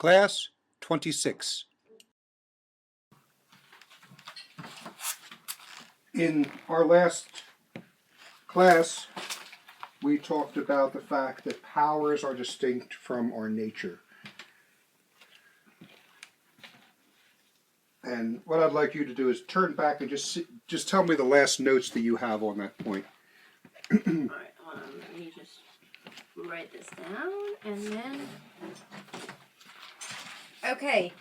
Class 26. In our last class, we talked about the fact that powers are distinct from our nature. And what I'd like you to do is turn back and just tell me the last notes that you have on that point. All right, hold on. Let me just write this down, and then. Okay.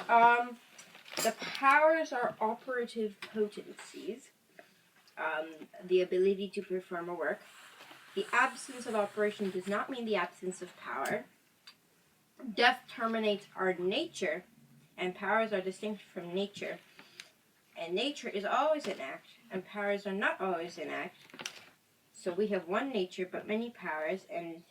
The powers are operative potencies. The ability to perform a work. The absence of operation does not mean the absence of power. Death terminates our nature, and powers are distinct from nature. And nature is always in act, and powers are not always in act. So we have one nature, but many powers, and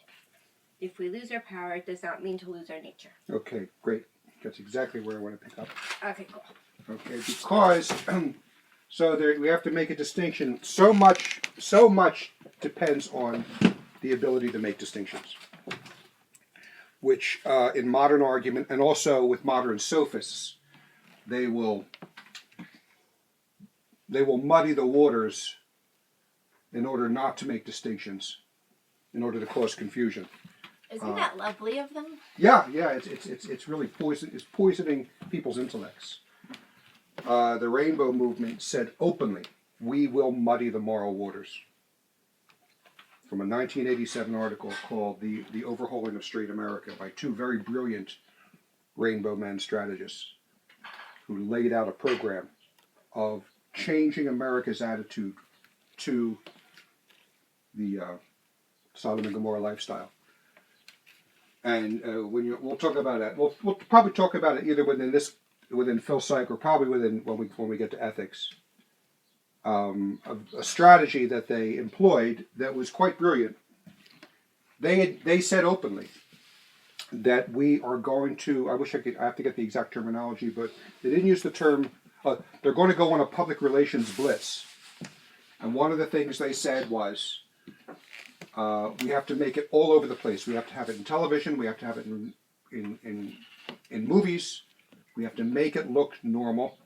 if we lose our power, it does not mean to lose our nature. Okay, great. That's exactly where I want to pick up. Okay, cool. Okay, because we have to make a distinction. So much depends on the ability to make distinctions, which in modern argument and also with modern sophists, they will muddy the waters in order not to make distinctions, in order to cause confusion. Isn't that lovely of them? Yeah, it's really poisoning people's intellects. The Rainbow Movement said openly, "We will muddy the moral waters." From a 1987 article called "The Overhauling of Straight America" by two very brilliant Rainbow Men strategists who laid out a program of changing America's attitude to the Sodom and Gomorrah lifestyle. And we'll talk about that. We'll probably talk about it either within Philpsych or probably when we get to ethics. A strategy that they employed that was quite brilliant. They said openly that we are going to. I have to get the exact terminology, but they didn't use the term. They're going to go on a public relations blitz, and one of the things they said was. We have to make it all over the place. We have to have it in television. We have to have it in movies. We have to make it look normal.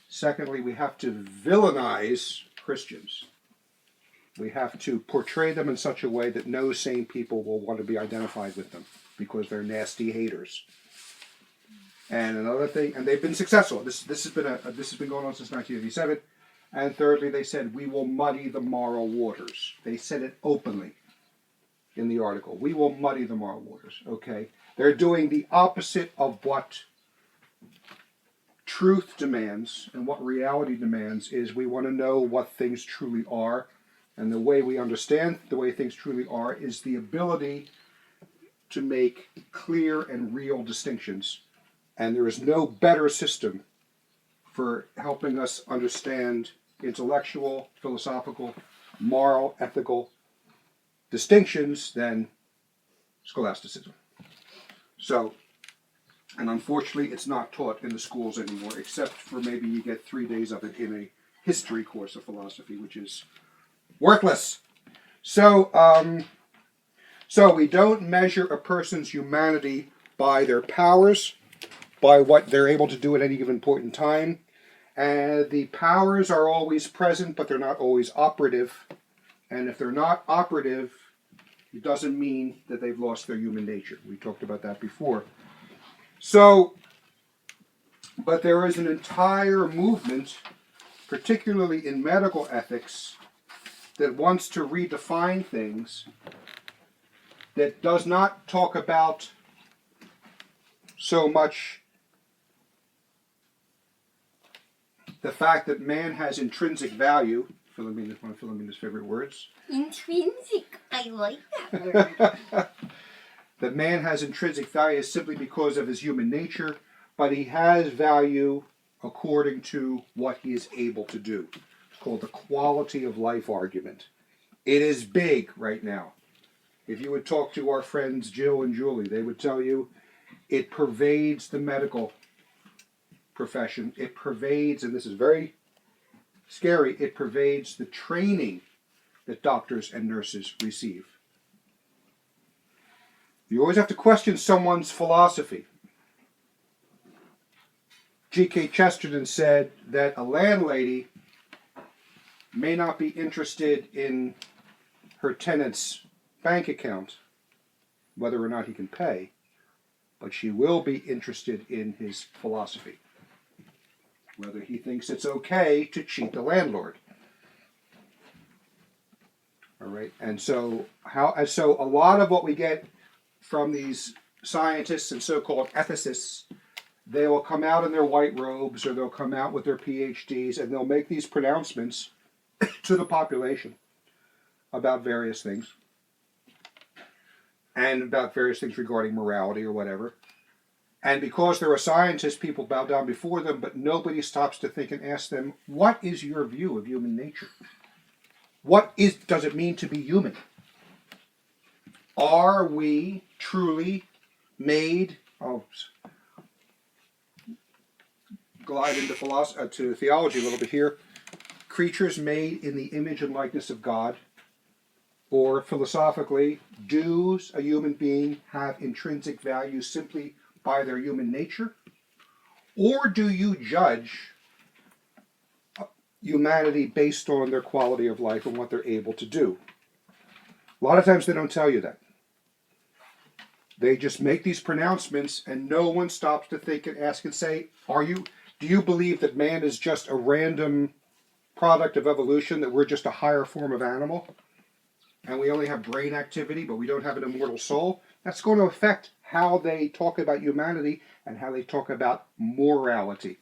Secondly, we have to villainize Christians. We have to portray them in such a way that no sane people will want to be identified with them because they're nasty haters. And another thing, and they've been successful. This has been going on since 1987. And thirdly, they said, we will muddy the moral waters. They said it openly in the article. We will muddy the moral waters. Okay? They're doing the opposite of what truth demands and what reality demands is we want to know what things truly are. And the way we understand the way things truly are is the ability to make clear and real distinctions. And there is no better system for helping us understand intellectual, philosophical, moral, ethical distinctions than scholasticism. So, and unfortunately, it's not taught in the schools anymore, except for maybe you get 3 days of it in a history course of philosophy, which is worthless. So we don't measure a person's humanity by their powers, by what they're able to do at any given point in time. And the powers are always present, but they're not always operative. And if they're not operative, it doesn't mean that they've lost their human nature. We talked about that before. So, but there is an entire movement, particularly in medical ethics, that wants to redefine things, that does not talk about so much the fact that man has intrinsic value. One of Philomena's favorite words. Intrinsic. I like that word. That man has intrinsic value simply because of his human nature, but he has value according to what he is able to do. It's called the quality of life argument. It is big right now. If you would talk to our friends Jill and Julie, they would tell you it pervades the medical profession. It pervades, and this is very scary, it pervades the training that doctors and nurses receive. You always have to question someone's philosophy. G.K. Chesterton said that a landlady may not be interested in her tenant's bank account, whether or not he can pay, but she will be interested in his philosophy, whether he thinks it's okay to cheat the landlord. All right, and so a lot of what we get from these scientists and so-called ethicists, they will come out in their white robes or they'll come out with their PhDs and they'll make these pronouncements to the population about various things and about various things regarding morality or whatever. And because they're a scientist, people bow down before them, but nobody stops to think and ask them, what is your view of human nature? What does it mean to be human? Are we truly made, glide into to theology a little bit here, creatures made in the image and likeness of God? Or philosophically, does a human being have intrinsic value simply by their human nature? Or do you judge humanity based on their quality of life and what they're able to do? A lot of times they don't tell you that. They just make these pronouncements and no one stops to think and ask and say, do you believe that man is just a random product of evolution, that we're just a higher form of animal and we only have brain activity but we don't have an immortal soul? That's going to affect how they talk about humanity and how they talk about morality.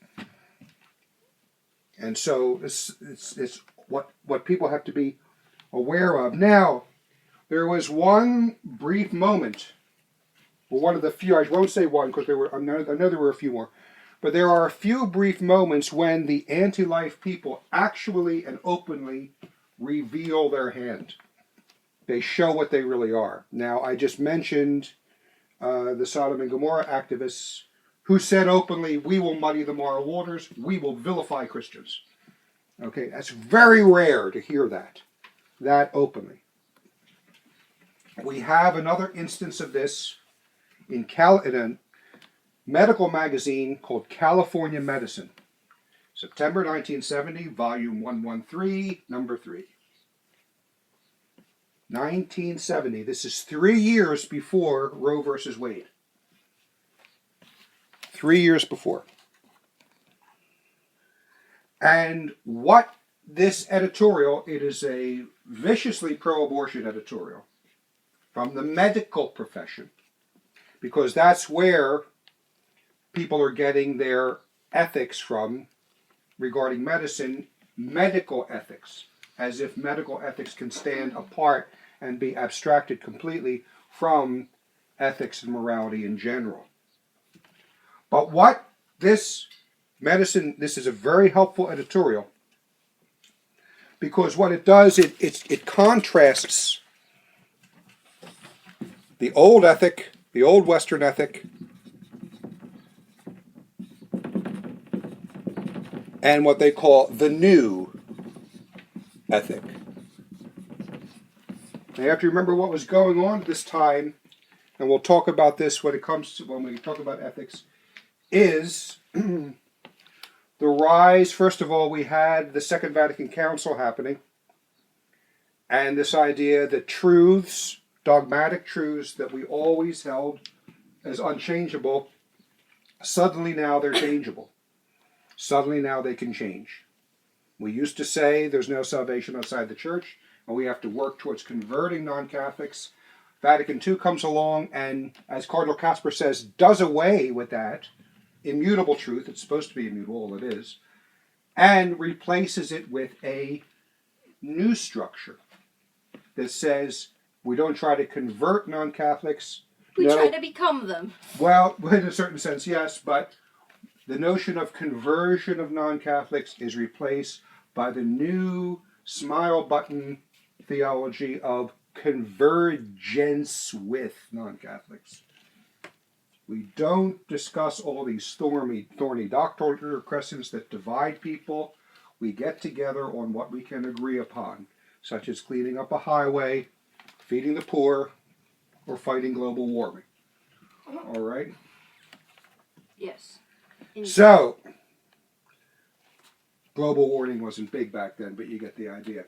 And so it's what people have to be aware of. Now, there was one brief moment, well, one of the few, I won't say one because I know there were a few more, but there are a few brief moments when the anti-life people actually and openly reveal their hand. They show what they really are. Now, I just mentioned the Sodom and Gomorrah activists who said openly, we will muddy the moral waters, we will vilify Christians. Okay, that's very rare to hear that openly. We have another instance of this in a medical magazine called California Medicine, September 1970, volume 113, number 3. 1970. This is 3 years before Roe versus Wade. 3 years before. And what this editorial, it is a viciously pro-abortion editorial from the medical profession, because that's where people are getting their ethics from regarding medicine, medical ethics, as if medical ethics can stand apart and be abstracted completely from ethics and morality in general. But what this is a very helpful editorial, because what it does, it contrasts the old ethic, the old Western ethic, and what they call the new ethic. Now you have to remember what was going on at this time, and we'll talk about this when we talk about ethics, is the rise. First of all, we had the Second Vatican Council happening, and this idea that truths, dogmatic truths that we always held as unchangeable, suddenly now they're changeable. Suddenly now they can change. We used to say there's no salvation outside the church, and we have to work towards converting non-Catholics. Vatican II comes along and, as Cardinal Casper says, does away with that immutable truth, it's supposed to be immutable, all it is, and replaces it with a new structure that says we don't try to convert non-Catholics. We try to become them. Well, in a certain sense, yes, but the notion of conversion of non-Catholics is replaced by the new smile button theology of convergence with non-Catholics. We don't discuss all these thorny doctrinal crescents that divide people. We get together on what we can agree upon, such as cleaning up a highway, feeding the poor, or fighting global warming. All right? Yes. So, Global warming wasn't big back then, but you get the idea.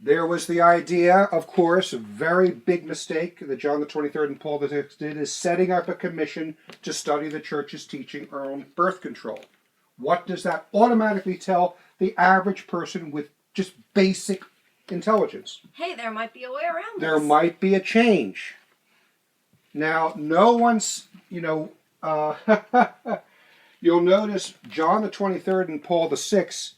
There was the idea, of course, a very big mistake that John the 23rd and Paul the 6th did, is setting up a commission to study the church's teaching on birth control. What does that automatically tell the average person with just basic intelligence? Hey, there might be a way around There this. might be a change. Now, no one's, you'll notice John the 23rd and Paul the 6th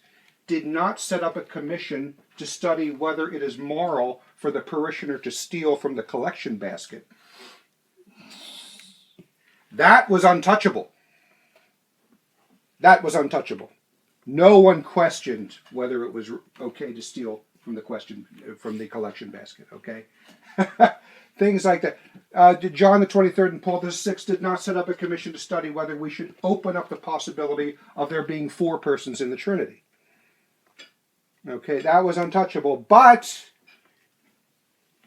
did not set up a commission to study whether it is moral for the parishioner to steal from the collection basket. That was untouchable. That was untouchable. No one questioned whether it was okay to steal from the collection basket. Okay, things like that. John the 23rd and Paul the 6th did not set up a commission to study whether we should open up the possibility of there being 4 persons in the Trinity. Okay, that was untouchable. But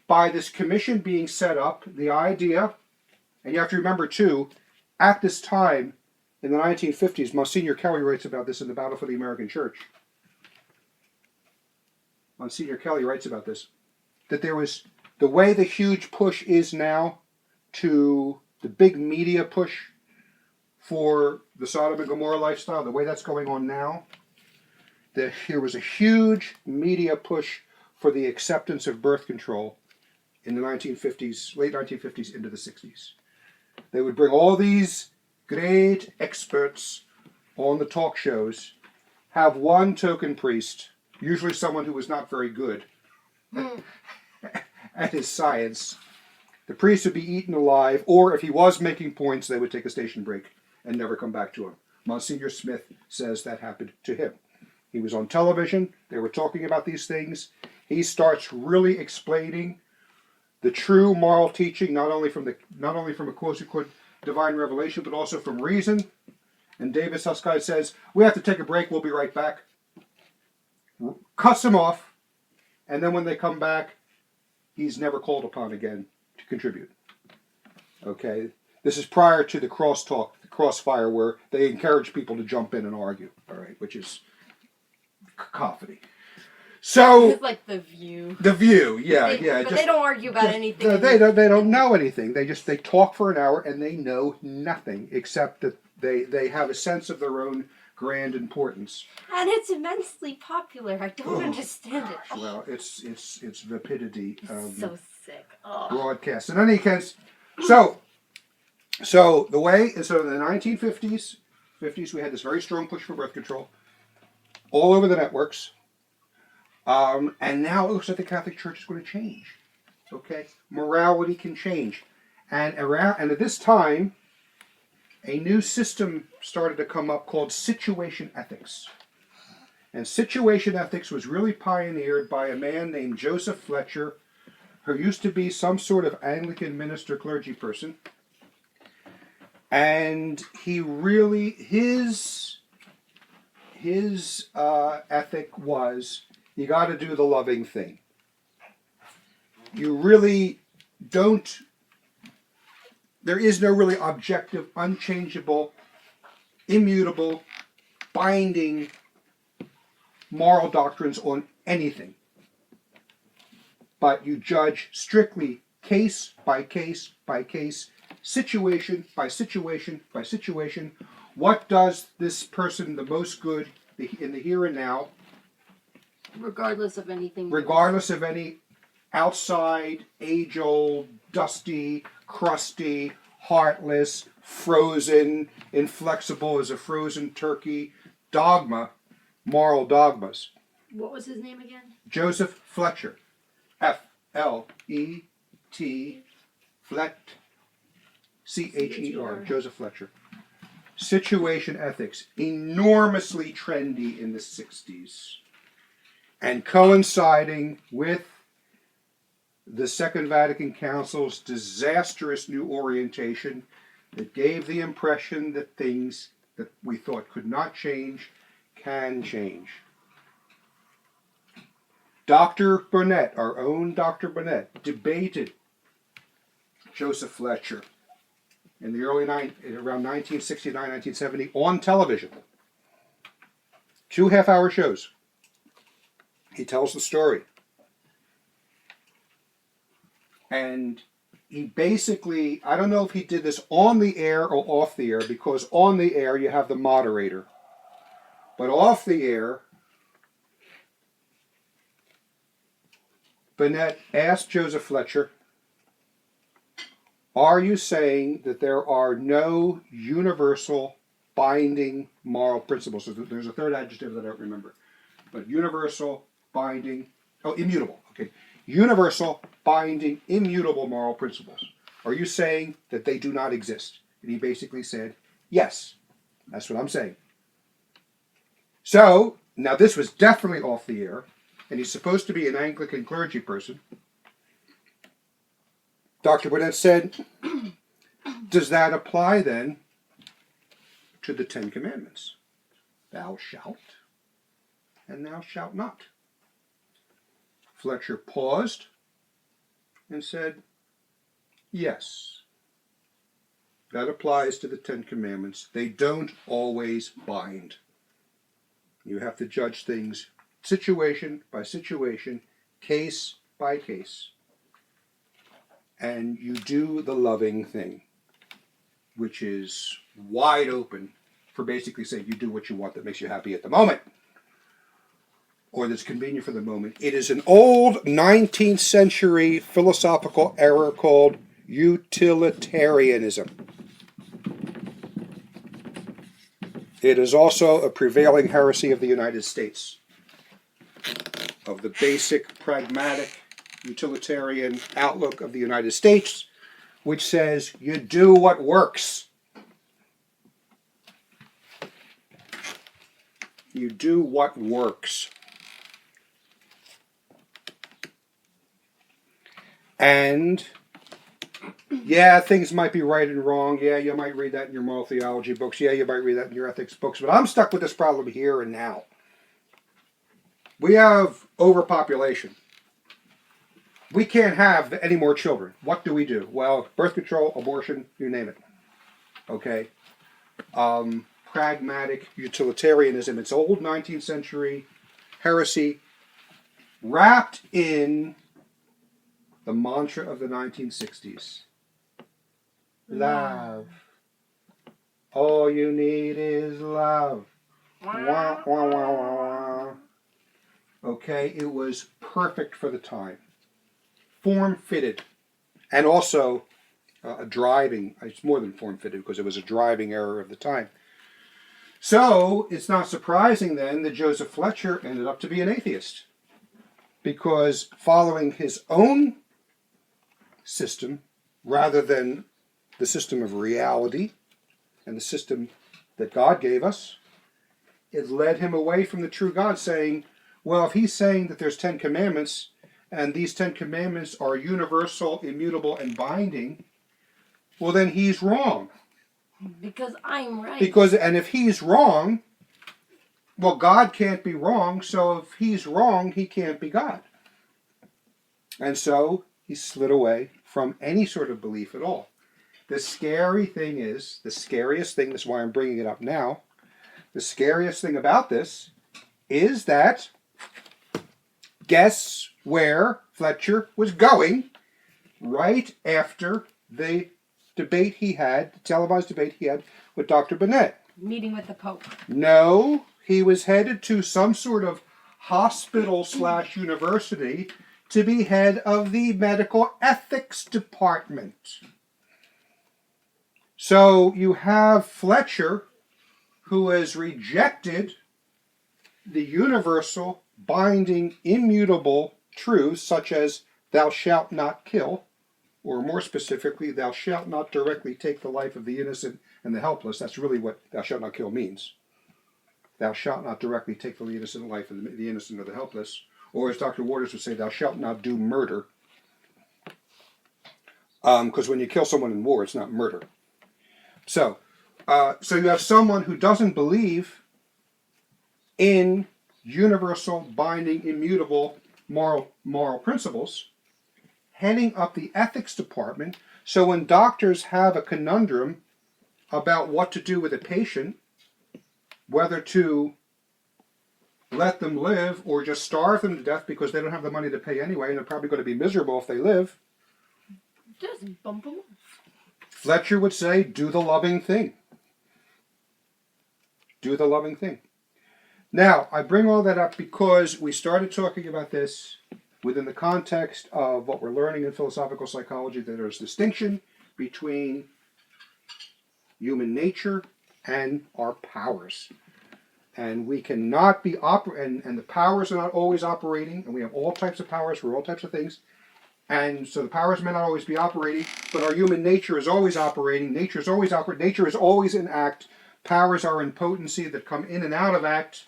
by this commission being set up, the idea, and you have to remember too, at this time, in the 1950s, Monsignor Kelly writes about this in The Battle for the American Church. Monsignor Kelly writes about this, that there was, the way the huge push is now to the big media push for the Sodom and Gomorrah lifestyle, the way that's going on now, there was a huge media push for the acceptance of birth control in the 1950s, late 1950s into the 60s. They would bring all these great experts on the talk shows, have one token priest, usually someone who was not very good at his science. The priest would be eaten alive, or if he was making points, they would take a station break and never come back to him. Monsignor Smith says that happened to him. He was on television, they were talking about these things. He starts really explaining the true moral teaching, not only from a quote-unquote divine revelation, but also from reason. And David Susskind says, we have to take a break, we'll be right back. Cuts him off, and then when they come back, he's never called upon again to contribute. Okay, this is prior to the crosstalk, the crossfire, where they encourage people to jump in and argue, all right, which is cacophony. So It's like The View. The View, yeah. But they don't argue about anything. They don't know anything. They talk for an hour and they know nothing except that they have a sense of their own grand importance. And it's immensely popular. I don't understand it. Well, it's vapidity of so sick. broadcast. In any case, so in the 1950s, we had this very strong push for birth control all over the networks. And now it looks like the Catholic Church is going to change. Okay, morality can change, and at this time, a new system started to come up called situation ethics. And situation ethics was really pioneered by a man named Joseph Fletcher, who used to be some sort of Anglican minister clergy person. And he really his ethic was, you got to do the loving thing. You really don't, there is no really objective, unchangeable, immutable, binding moral doctrines on anything. But you judge strictly case by case by case, situation by situation by situation. What does this person the most good in the here and now? Regardless of anything. Regardless of any outside, age-old, dusty, crusty, heartless, frozen, inflexible as a frozen turkey dogma, moral dogmas. What was his name again? Joseph Fletcher. F-L-E-T, Flet, C-H-E-R, Joseph Fletcher. Situation ethics, enormously trendy in the 60s. And coinciding with the Second Vatican Council's disastrous new orientation that gave the impression that things that we thought could not change can change. Dr. Burnett, our own Dr. Burnett, debated Joseph Fletcher in the around 1969, 1970 on television. 2 half-hour shows. He tells the story. And he basically, I don't know if he did this on the air or off the air, because on the air you have the moderator. But off the air, Bennett asked Joseph Fletcher, are you saying that there are no universal binding moral principles? So there's a third adjective that I don't remember. But universal, binding, immutable. Okay. Universal, binding, immutable moral principles. Are you saying that they do not exist? And he basically said, yes. That's what I'm saying. So, now this was definitely off the air, and he's supposed to be an Anglican clergy person. Dr. Burnett said, does that apply then to the 10 Commandments? Thou shalt, and thou shalt not. Fletcher paused and said, yes. That applies to the 10 Commandments. They don't always bind. You have to judge things situation by situation, case by case. And you do the loving thing, which is wide open for basically saying you do what you want that makes you happy at the moment, or that's convenient for the moment. It is an old 19th century philosophical error called utilitarianism. It is also a prevailing heresy of the United States, of the basic pragmatic utilitarian outlook of the United States, which says you do what works. You do what works. And yeah, things might be right and wrong. Yeah, you might read that in your moral theology books. Yeah, you might read that in your ethics books. But I'm stuck with this problem here and now. We have overpopulation. We can't have any more children. What do we do? Well, birth control, abortion, you name it. Okay? Pragmatic utilitarianism. It's old 19th century heresy wrapped in the mantra of the 1960s. Love. All you need is love. Wah, wah, wah, wah, wah. Okay, it was perfect for the time. Form-fitted. And also a driving, it's more than form-fitted because it was a driving error of the time. So it's not surprising then that Joseph Fletcher ended up to be an atheist. Because following his own system, rather than the system of reality and the system that God gave us, it led him away from the true God, saying, well, if he's saying that there's 10 commandments, and these 10 commandments are universal, immutable, and binding, well, then he's wrong. Because I'm right. And if he's wrong, well, God can't be wrong, so if he's wrong, he can't be God. And so he slid away from any sort of belief at all. The scary thing is, the scariest thing, this is why I'm bringing it up now, the scariest thing about this is that, guess where Fletcher was going right after the debate he had, the televised debate he had with Dr. Bennett. Meeting with the Pope. No, he was headed to some sort of hospital/university to be head of the medical ethics department. So you have Fletcher, who has rejected the universal, binding, immutable truths such as thou shalt not kill, or more specifically, thou shalt not directly take the life of the innocent and the helpless. That's really what thou shalt not kill means. Thou shalt not directly take the innocent life of the innocent or the helpless. Or as Dr. Waters would say, thou shalt not do murder. Because when you kill someone in war, it's not murder. So you have someone who doesn't believe in universal, binding, immutable moral principles, heading up the ethics department. So when doctors have a conundrum about what to do with a patient, whether to let them live or just starve them to death because they don't have the money to pay anyway and they're probably going to be miserable if they live. Just bump them. Fletcher would say, do the loving thing. Do the loving thing. Now, I bring all that up because we started talking about this within the context of what we're learning in philosophical psychology, that there's distinction between human nature and our powers. And we cannot be and the powers are not always operating, and we have all types of powers for all types of things. And so the powers may not always be operating, but our human nature is always operating. Nature is always operating. Nature is always in act. Powers are in potency that come in and out of act.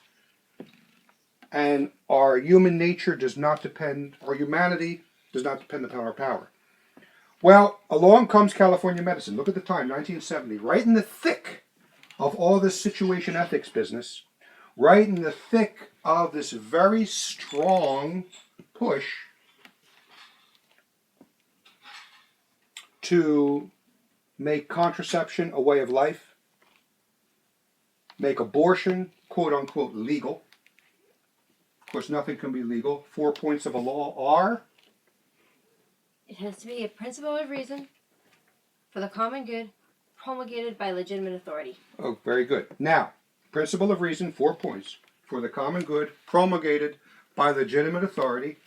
And our human nature does not depend, our humanity does not depend upon our power. Well, along comes California medicine. Look at the time, 1970, right in the thick of all this situation ethics business, right in the thick of this very strong push to make contraception a way of life, make abortion, quote unquote, legal. Of course, nothing can be legal. 4 points of a law are? It has to be a principle of reason for the common good promulgated by legitimate authority. Oh, very good. Now, principle of reason, 4 points. For the common good promulgated by legitimate authority.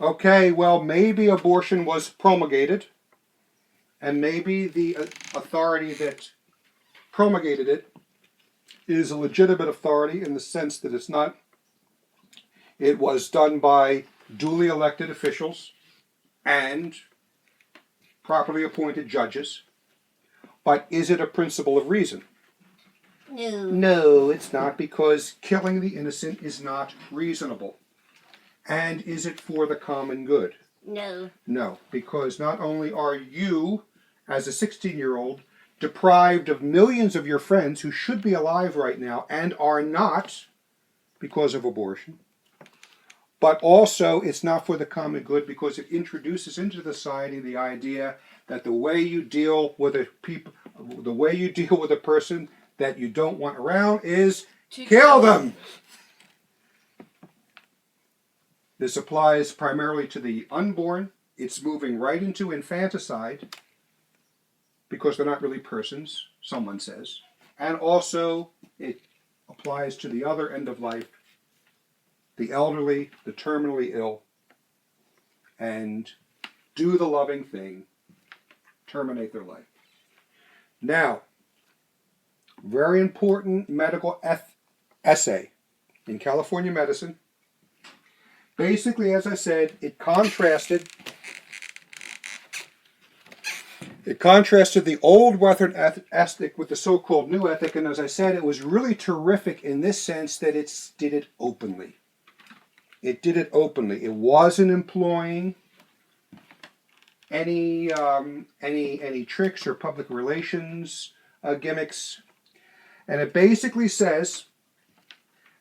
Okay, well, maybe abortion was promulgated, and maybe the authority that promulgated it is a legitimate authority in the sense that it was done by duly elected officials and properly appointed judges. But is it a principle of reason? No. No, it's not, because killing the innocent is not reasonable. And is it for the common good? No. No, because not only are you, as a 16-year-old, deprived of millions of your friends who should be alive right now and are not because of abortion, but also it's not for the common good because it introduces into society the idea that the way you deal with a person that you don't want around is to kill them. This applies primarily to the unborn. It's moving right into infanticide because they're not really persons, someone says. And also it applies to the other end of life, the elderly, the terminally ill, and do the loving thing, terminate their life. Now, very important medical essay in California medicine. Basically, as I said, it contrasted the old Western ethic with the so-called new ethic, and as I said, it was really terrific in this sense that it did it openly. It did it openly. It wasn't employing any tricks or public relations gimmicks. And it basically says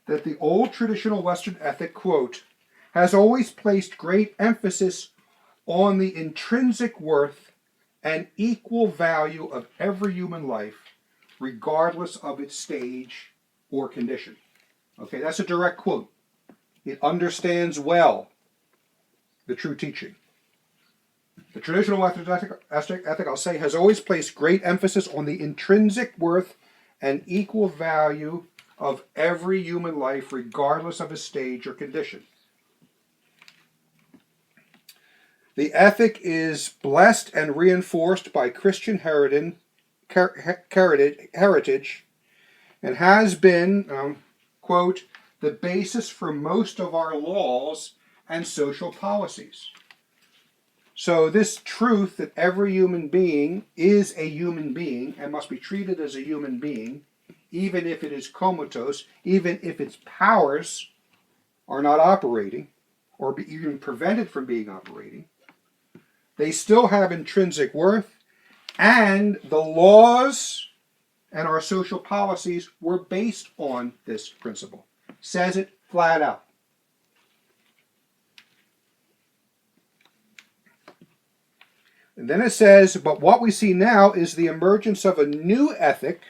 that the old traditional Western ethic, quote, has always placed great emphasis on the intrinsic worth and equal value of every human life, regardless of its stage or condition. Okay, that's a direct quote. It understands well the true teaching. The traditional Western ethic, I'll say, has always placed great emphasis on the intrinsic worth and equal value of every human life, regardless of its stage or condition. The ethic is blessed and reinforced by Christian heritage and has been, quote, the basis for most of our laws and social policies. So this truth that every human being is a human being and must be treated as a human being, even if it is comatose, even if its powers are not operating or be even prevented from being operating, they still have intrinsic worth, and the laws and our social policies were based on this principle. Says it flat out. And then it says, but what we see now is the emergence of a new ethic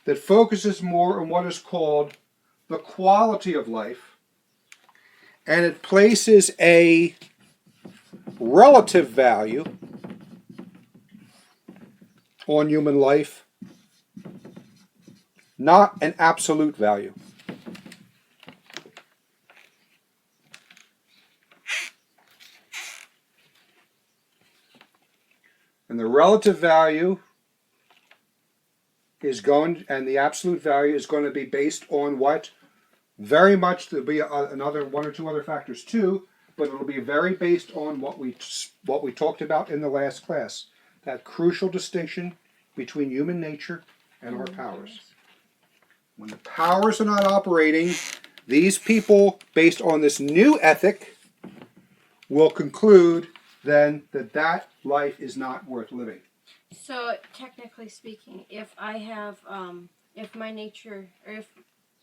that focuses more on what is called the quality of life, and it places a relative value on human life, not an absolute value. And the relative value is going, and the absolute value is going to be based on what? Very much, there'll be another one or two other factors too, but it'll be very based on what we talked about in the last class. That crucial distinction between human nature and our powers. When the powers are not operating, these people, based on this new ethic, will conclude then that life is not worth living. So, technically speaking, if I have, if my nature, or if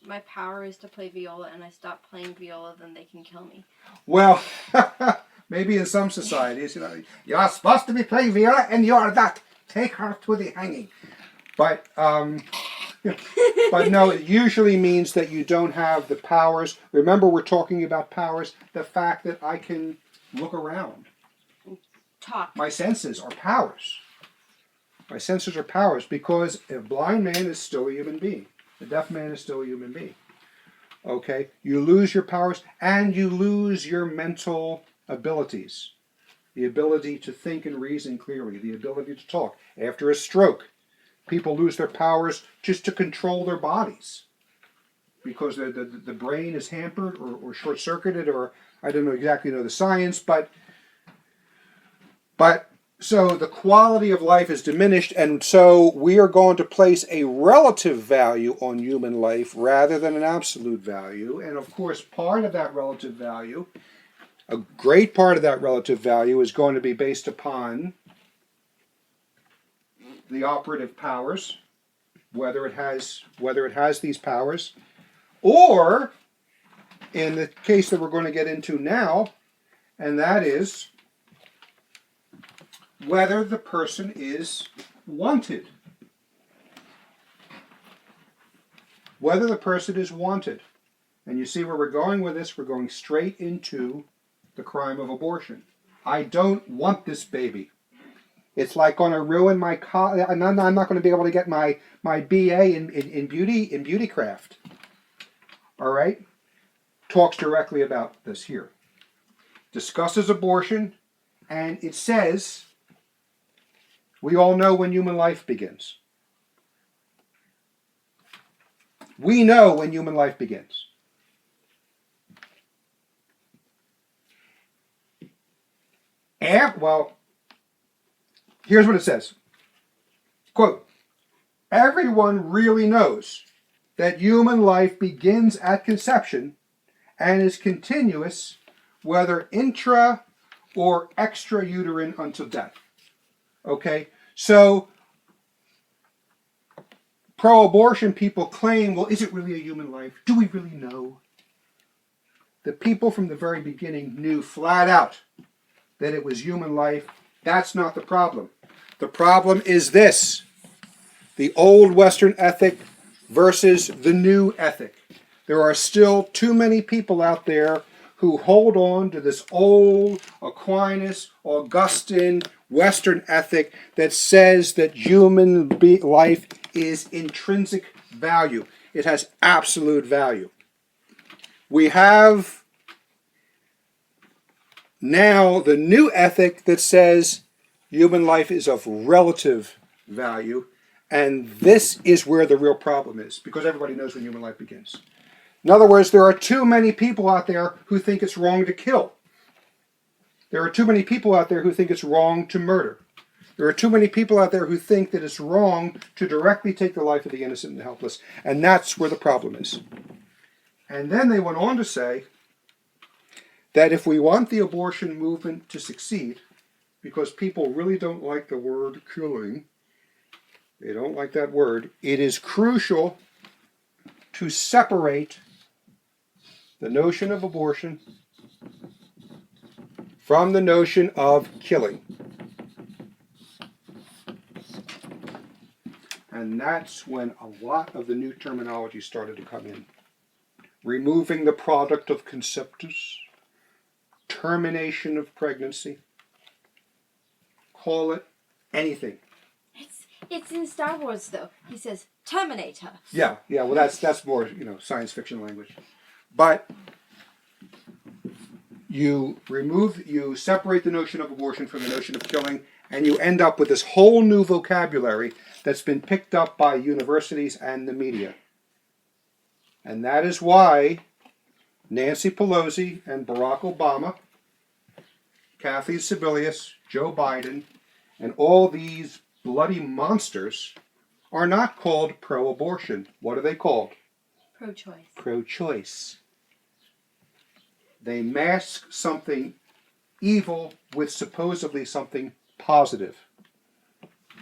my power is to play viola and I stop playing viola, then they can kill me. Well, maybe in some societies, you're supposed to be playing viola and you're not. Take her to the hanging. But no, it usually means that you don't have the powers. Remember, we're talking about powers. The fact that I can look around. Talk. My senses are powers. My senses are powers because a blind man is still a human being. A deaf man is still a human being. Okay? You lose your powers and you lose your mental abilities. The ability to think and reason clearly. The ability to talk. After a stroke, people lose their powers just to control their bodies. Because the brain is hampered or short-circuited, or I don't exactly know the science, but so the quality of life is diminished, and so we are going to place a relative value on human life rather than an absolute value. And of course, part of that relative value, a great part of that relative value, is going to be based upon the operative powers, whether it has these powers, or in the case that we're going to get into now, and that is whether the person is wanted. Whether the person is wanted. And you see where we're going with this? We're going straight into the crime of abortion. I don't want this baby. It's like going to ruin my college. I'm not going to be able to get my BA in beauty craft. All right? Talks directly about this here. Discusses abortion, and it says, we all know when human life begins. We know when human life begins. Well, here's what it says. Quote, everyone really knows that human life begins at conception and is continuous, whether intra or extrauterine until death. Okay, so pro-abortion people claim, well, is it really a human life? Do we really know? The people from the very beginning knew flat out that it was human life. That's not the problem. The problem is this: the old Western ethic versus the new ethic. There are still too many people out there who hold on to this old Aquinas, Augustine, Western ethic that says that human life is intrinsic value. It has absolute value. We have now the new ethic that says human life is of relative value, and this is where the real problem is, because everybody knows when human life begins. In other words, there are too many people out there who think it's wrong to kill. There are too many people out there who think it's wrong to murder. There are too many people out there who think that it's wrong to directly take the life of the innocent and helpless. And that's where the problem is. And then they went on to say that if we want the abortion movement to succeed, because people really don't like the word killing, they don't like that word, it is crucial to separate the notion of abortion from the notion of killing. And that's when a lot of the new terminology started to come in. removing the product of conceptus, termination of pregnancy. Call it anything. It's in Star Wars though. He says Terminator. Yeah. Well, that's more science fiction language. But you separate the notion of abortion from the notion of killing, and you end up with this whole new vocabulary that's been picked up by universities and the media. And that is why Nancy Pelosi and Barack Obama, Kathy Sebelius, Joe Biden, and all these bloody monsters are not called pro-abortion. What are they called? Pro-choice. Pro-choice. They mask something evil with supposedly something positive.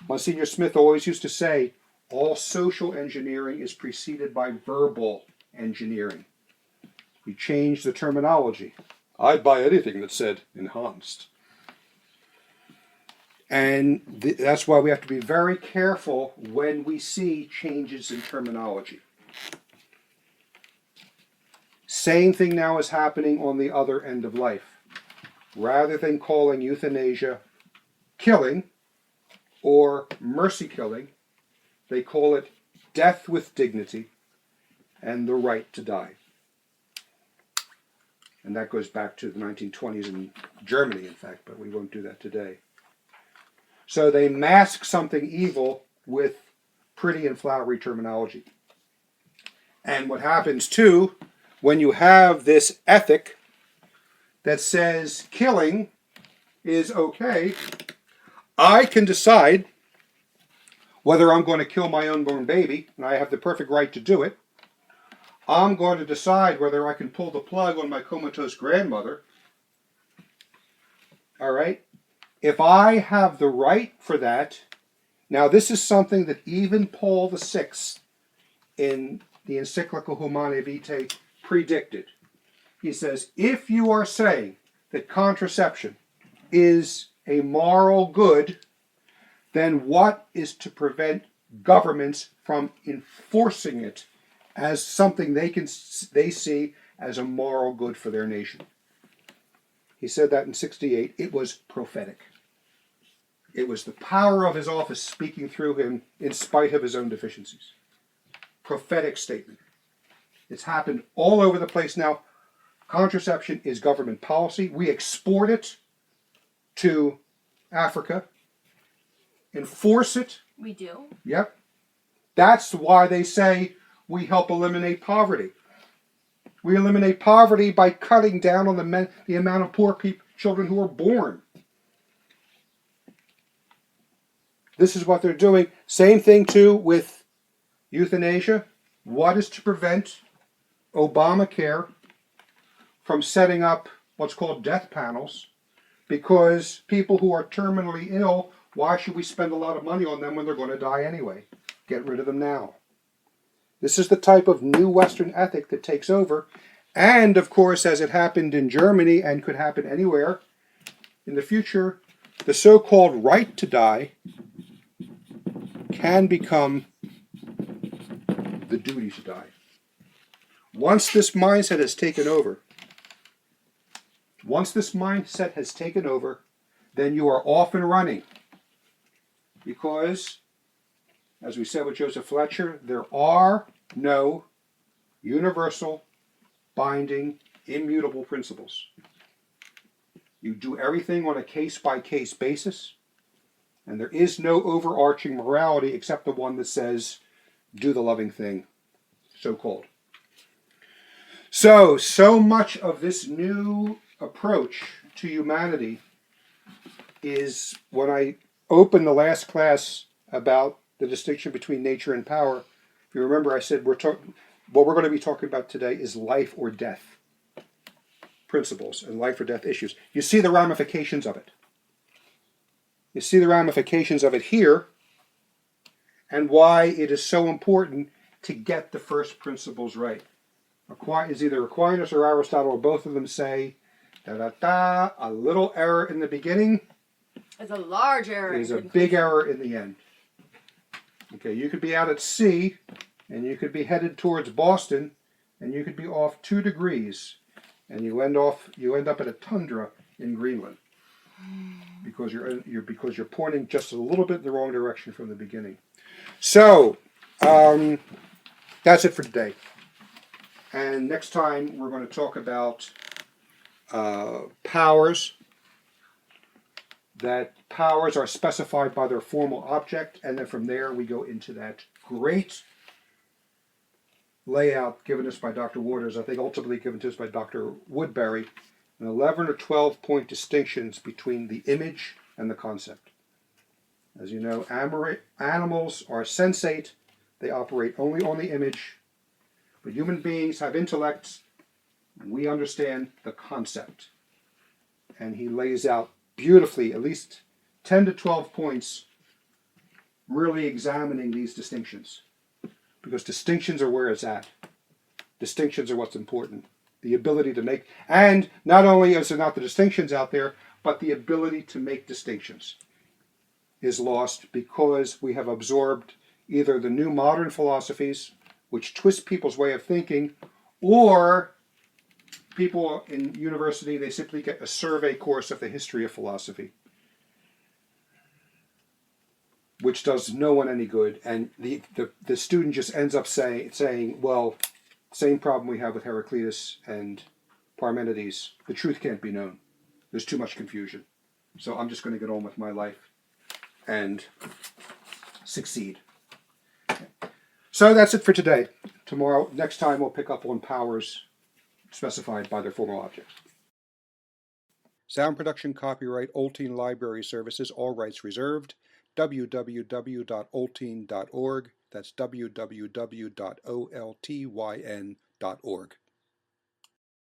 Monsignor Smith always used to say, all social engineering is preceded by verbal engineering. He changed the terminology. I'd buy anything that said enhanced. And that's why we have to be very careful when we see changes in terminology. Same thing now is happening on the other end of life. Rather than calling euthanasia killing or mercy killing, they call it death with dignity and the right to die. And that goes back to the 1920s in Germany, in fact, but we won't do that today. So they mask something evil with pretty and flowery terminology. And what happens too, when you have this ethic that says killing is okay, I can decide whether I'm going to kill my unborn baby, and I have the perfect right to do it. I'm going to decide whether I can pull the plug on my comatose grandmother. All right? If I have the right for that, now this is something that even Paul VI in the encyclical Humanae Vitae predicted. He says, if you are saying that contraception is a moral good, then what is to prevent governments from enforcing it as something they see as a moral good for their nation? He said that in 1968. It was prophetic. It was the power of his office speaking through him in spite of his own deficiencies. Prophetic statement. It's happened all over the place now. Contraception is government policy. We export it to Africa. Enforce it. We do. Yep. That's why they say we help eliminate poverty. We eliminate poverty by cutting down on the amount of poor children who are born. This is what they're doing. Same thing too with euthanasia. What is to prevent Obamacare from setting up what's called death panels? Because people who are terminally ill, why should we spend a lot of money on them when they're going to die anyway? Get rid of them now. This is the type of new Western ethic that takes over. And, of course, as it happened in Germany and could happen anywhere in the future, the so-called right to die can become the duty to die. Once this mindset has taken over, then you are off and running. Because, as we said with Joseph Fletcher, there are no universal, binding, immutable principles. You do everything on a case-by-case basis, and there is no overarching morality except the one that says, do the loving thing, so-called. So much of this new approach to humanity is, when I opened the last class about the distinction between nature and power, if you remember, I said what we're going to be talking about today is life or death principles and life or death issues. You see the ramifications of it. You see the ramifications of it here, and why it is so important to get the first principles right. Is either Aquinas or Aristotle, or both of them say, a little error in the beginning is a large error. Is a big error in the end. Okay, you could be out at sea, and you could be headed towards Boston, and you could be off 2 degrees, and you end up at a tundra in Greenland because you're pointing just a little bit in the wrong direction from the beginning. So that's it for today. And next time we're going to talk about powers. That powers are specified by their formal object, and then from there we go into that great layout given us by Dr. Waters, I think ultimately given to us by Dr. Woodbury, an 11 or 12 point distinctions between the image and the concept. As you know, animals are sensate, they operate only on the image, but human beings have intellects, we understand the concept. And he lays out beautifully, at least 10 to 12 points, really examining these distinctions. Because distinctions are where it's at. Distinctions are what's important. The ability to make, and not only is there not the distinctions out there, but the ability to make distinctions is lost because we have absorbed either the new modern philosophies, which twist people's way of thinking, or people in university, they simply get a survey course of the history of philosophy, which does no one any good. And the student just ends up saying, well, same problem we have with Heraclitus and Parmenides. The truth can't be known. There's too much confusion. So I'm just going to get on with my life and succeed. So that's it for today. Next time we'll pick up on powers specified by their formal objects. Sound production copyright Oltene Library Services, all rights reserved. www.oltene.org. That's www.oltyn.org.